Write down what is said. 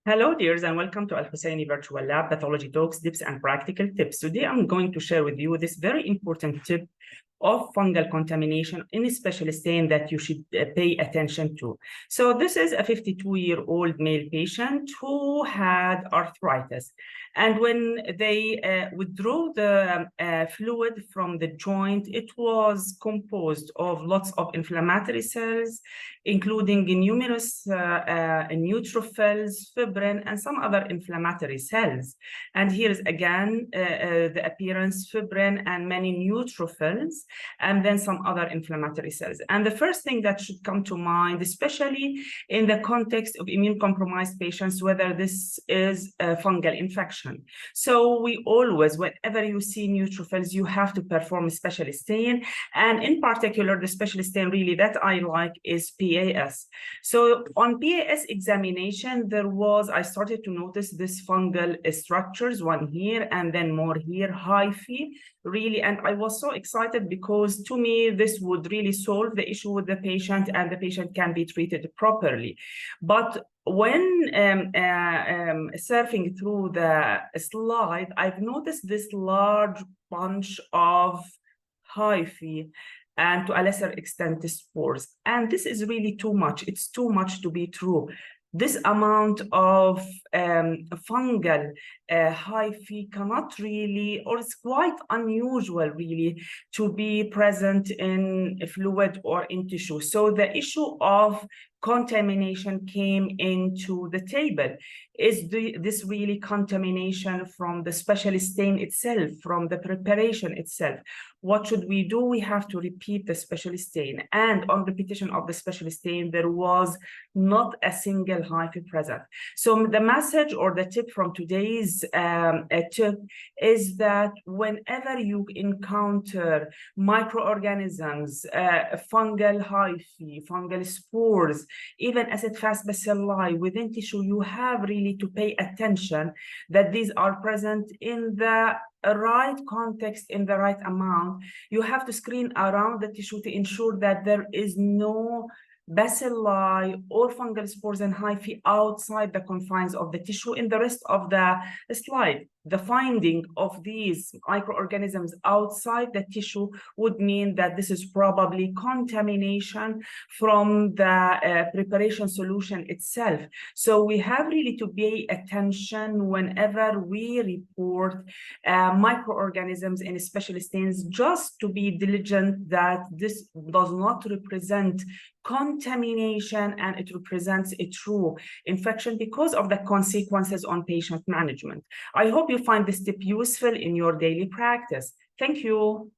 Hello, dears, and welcome to Al-Hussaini Virtual Lab Pathology Talks, Tips, and Practical Tips. Today, I'm going to share with you this very important tip of fungal contamination in a special stain that you should pay attention to. So this is a 52-year-old male patient who had arthritis. And when they withdrew the fluid from the joint, it was composed of lots of inflammatory cells, including numerous neutrophils, fibrin, and some other inflammatory cells. And here is again the appearance, fibrin and many neutrophils, and then some other inflammatory cells. And the first thing that should come to mind, especially in the context of immune-compromised patients, whether this is a fungal infection. So we always, whenever you see neutrophils, you have to perform a special stain. And in particular, the special stain really that I like is PAS. So on PAS examination, I started to notice this fungal structures, one here and then more here, hyphae, really. And I was so excited because to me, this would really solve the issue with the patient and the patient can be treated properly. But when surfing through the slide, I've noticed this large bunch of hyphae and to a lesser extent spores. And this is really too much. It's too much to be true. This amount of fungal hyphae cannot really, or it's quite unusual really, to be present in fluid or in tissue. So the issue of contamination came into the table. Is this really contamination from the special stain itself, from the preparation itself? What should we do? We have to repeat the special stain. And on repetition of the special stain, there was not a single hyphae present. So the message or the tip from today's tip is that whenever you encounter microorganisms, fungal hyphae, fungal spores, even acid-fast bacilli within tissue, you have really to pay attention that these are present in the right context, in the right amount. You have to screen around the tissue to ensure that there is no bacilli or fungal spores and hyphae outside the confines of the tissue. In the rest of the slide, the finding of these microorganisms outside the tissue would mean that this is probably contamination from the preparation solution itself. So we have really to pay attention whenever we report microorganisms in special stains, just to be diligent that this does not represent contamination and it represents a true infection because of the consequences on patient management. I hope you find this tip useful in your daily practice. Thank you.